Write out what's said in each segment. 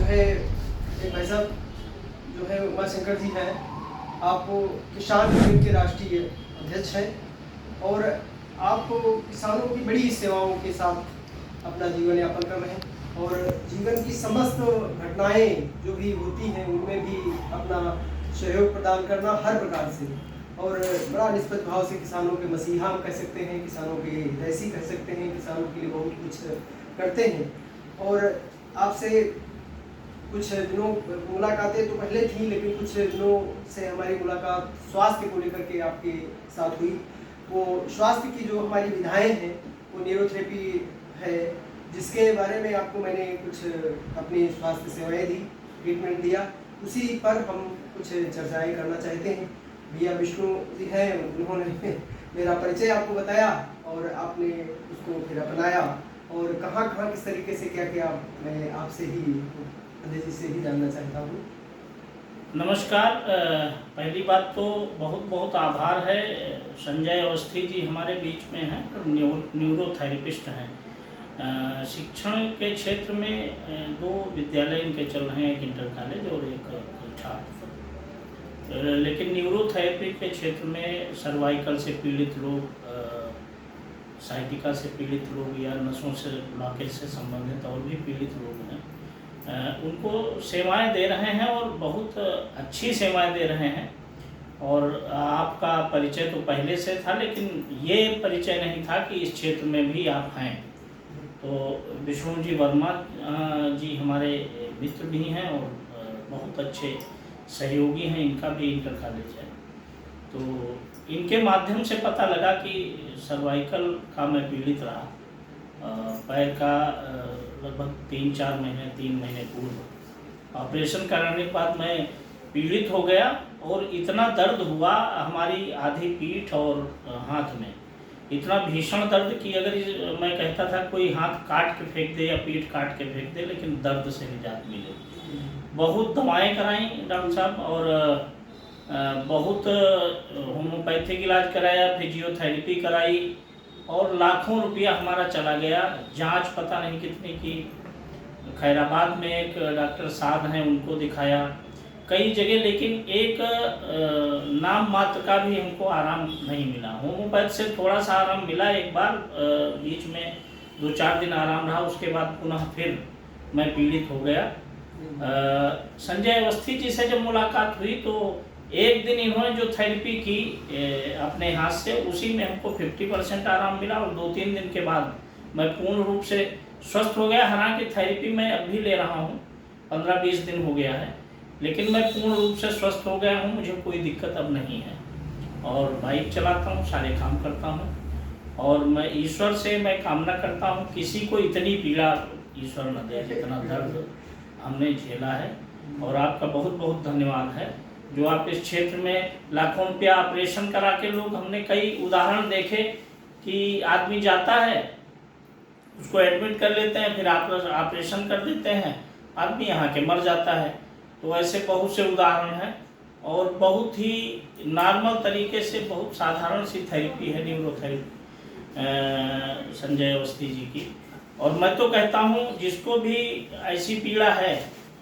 है एक भाई साहब जो है उमा शंकर जी हैं, आप किसान यूनियन के राष्ट्रीय अध्यक्ष हैं और आप किसानों की बड़ी सेवाओं के साथ अपना जीवन यापन कर रहे हैं और जीवन की समस्त घटनाएं जो भी होती हैं उनमें भी अपना सहयोग प्रदान करना हर प्रकार से और बड़ा निष्पक्ष भाव से किसानों के मसीहा हम कह सकते हैं, किसानों के हितैषी कह सकते हैं, किसानों के लिए बहुत कुछ करते हैं। और आपसे कुछ दिनों मुलाकातें तो पहले थी, लेकिन कुछ दिनों से हमारी मुलाकात स्वास्थ्य को लेकर के आपके साथ हुई। वो स्वास्थ्य की जो हमारी विधाएं हैं वो न्यूरोथेरेपी है, जिसके बारे में आपको मैंने कुछ अपनी स्वास्थ्य सेवाएं दी, ट्रीटमेंट दिया, उसी पर हम कुछ चर्चाएं करना चाहते हैं। भैया विष्णु जी हैं, उन्होंने मेरा परिचय आपको बताया और आपने उसको फिर अपनाया और कहाँ कहाँ किस तरीके से क्या क्या मैं आपसे ही अध्यक्ष जी से ही जानना चाहता हूँ। नमस्कार। पहली बात तो बहुत बहुत आभार है, संजय अवस्थी जी हमारे बीच में हैं और न्यूरोथेरेपिस्ट हैं। शिक्षण के क्षेत्र में 2 विद्यालय इनके चल रहे हैं, एक इंटर कॉलेज और एक छात्र। लेकिन न्यूरोथेरेपी के क्षेत्र में सर्वाइकल से पीड़ित लोग, साइटिका से पीड़ित लोग या नसों से ब्लॉकेज से संबंधित और भी पीड़ित लोग हैं, उनको सेवाएं दे रहे हैं और बहुत अच्छी सेवाएं दे रहे हैं। और आपका परिचय तो पहले से था, लेकिन ये परिचय नहीं था कि इस क्षेत्र में भी आप हैं। तो विष्णु जी वर्मा जी हमारे मित्र भी हैं और बहुत अच्छे सहयोगी हैं, इनका भी इंटर कॉलेज है। तो इनके माध्यम से पता लगा कि सर्वाइकल का मैं पीड़ित रहा। पैर का लगभग 3 महीने पूर्व ऑपरेशन कराने के बाद मैं पीड़ित हो गया और इतना दर्द हुआ हमारी आधी पीठ और हाथ में, इतना भीषण दर्द कि अगर मैं कहता था कोई हाथ काट के फेंक दे या पीठ काट के फेंक दे, लेकिन दर्द से निजात मिले। बहुत दवाएं कराई डॉक्टर साहब और बहुत होम्योपैथिक इलाज कराया, फिजियोथेरेपी कराई और लाखों रुपया हमारा चला गया। जांच पता नहीं कितने की, खैराबाद में एक डॉक्टर साहब हैं उनको दिखाया कई जगह, लेकिन एक नाम मात्र का भी हमको आराम नहीं मिला। होम्योपैथ से थोड़ा सा आराम मिला एक बार, बीच में 2-4 दिन आराम रहा, उसके बाद पुनः फिर मैं पीड़ित हो गया। संजय अवस्थी जी से जब मुलाकात हुई तो एक दिन इन्होंने जो थेरेपी की अपने हाथ से, उसी में हमको 50% आराम मिला और 2-3 दिन के बाद मैं पूर्ण रूप से स्वस्थ हो गया। हालांकि थेरेपी मैं अब भी ले रहा हूँ, 15-20 दिन हो गया है, लेकिन मैं पूर्ण रूप से स्वस्थ हो गया हूँ, मुझे कोई दिक्कत अब नहीं है और बाइक चलाता हूँ, सारे काम करता हूँ। और मैं ईश्वर से मैं कामना करता हूँ किसी को इतनी पीड़ा ईश्वर न दे जितना दर्द हमने झेला है। और आपका बहुत बहुत धन्यवाद है जो आप इस क्षेत्र में लाखों रुपया ऑपरेशन करा के, लोग हमने कई उदाहरण देखे कि आदमी जाता है, उसको एडमिट कर लेते हैं, फिर ऑपरेशन कर देते हैं, आदमी यहाँ के मर जाता है। तो ऐसे बहुत से उदाहरण हैं और बहुत ही नॉर्मल तरीके से बहुत साधारण सी थेरेपी है न्यूरोथेरेपी संजय अवस्थी जी की। और मैं तो कहता हूँ जिसको भी ऐसी पीड़ा है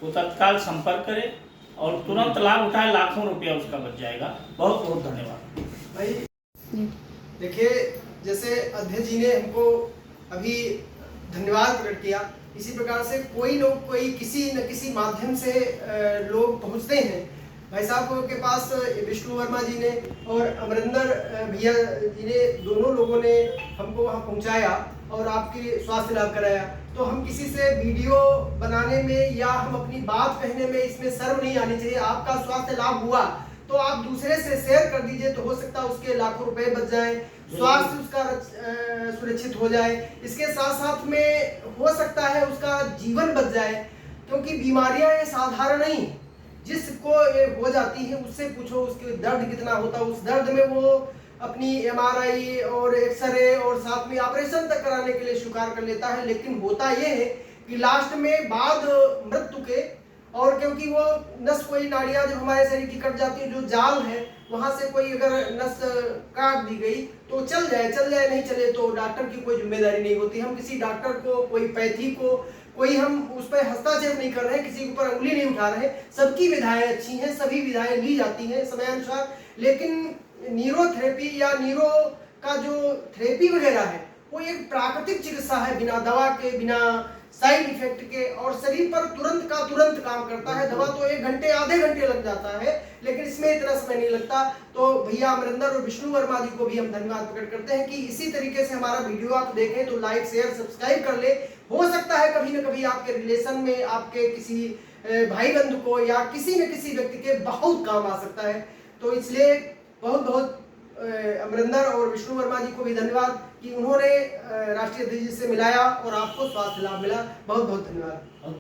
वो तत्काल संपर्क करे और तुरंत लाभ उठाए, लाखों रुपया उसका बच जाएगा। बहुत बहुत धन्यवाद भाई। देखिए, जैसे अध्यक्ष जी ने हमको अभी धन्यवाद प्रकट किया, इसी प्रकार से कोई किसी न किसी माध्यम से लोग पहुंचते हैं। भाई साहब के पास विष्णु वर्मा जी ने और अमरिंदर भैया जी ने, दोनों लोगों ने हमको वहाँ पहुँचाया और आपकी स्वास्थ्य लाभ कराया। तो हम किसी से वीडियो बनाने में या हम अपनी बात कहने में इसमें शर्म नहीं आनी चाहिए। आपका स्वास्थ्य लाभ हुआ तो आप दूसरे से शेयर कर दीजिए, तो हो सकता है उसके लाखों रुपए बच जाए, स्वास्थ्य उसका सुरक्षित हो जाए। इसके साथ साथ में हो सकता है उसका जीवन बच जाए, क्योंकि बीमारियां ये साधारण नहीं, जिसको ये हो जाती है उससे पूछो उसके दर्द कितना होता है। उस दर्द में वो अपनी MRI और एक्सरे और साथ में ऑपरेशन तक कराने के लिए स्वीकार कर लेता है। लेकिन होता ये है कि लास्ट में बाद मृत्यु के, और क्योंकि वो नस, कोई नाड़ियां जब हमारे शरीर की कट जाती है, जो जाल है वहां से कोई अगर नस काट दी गई तो चल जाए, नहीं चले तो डॉक्टर की कोई जिम्मेदारी नहीं होती। हम किसी डॉक्टर को, कोई पैथी को, कोई हम उस पर हस्तक्षेप नहीं कर रहे हैं, किसी के ऊपर उंगली नहीं उठा रहे हैं। सबकी विधाएं अच्छी हैं, सभी विधाएं ली जाती हैं समयानुसार। लेकिन न्यूरोथेरेपी या न्यूरो का जो थेरेपी वगैरह है वो एक प्राकृतिक चिकित्सा है, बिना दवा के, बिना साइड इफेक्ट के, और शरीर पर तुरंत का तुरंत काम करता है। दवा तो 1 घंटे आधे घंटे लग जाता है, लेकिन इसमें इतना समय नहीं लगता। तो भैया अमरिंदर और विष्णु वर्मा जी को भी हम धन्यवाद प्रकट करते हैं कि इसी तरीके से हमारा वीडियो आप देखें तो लाइक शेयर सब्सक्राइब कर ले। हो सकता है कभी न कभी आपके रिलेशन में आपके किसी भाई बंधु को या किसी न किसी व्यक्ति के बहुत काम आ सकता है। तो इसलिए बहुत बहुत अमरिंदर और विष्णु वर्मा जी को भी धन्यवाद कि उन्होंने राष्ट्रीय अध्यक्ष जी से मिलाया और आपको स्वास्थ्य लाभ मिला। बहुत बहुत धन्यवाद।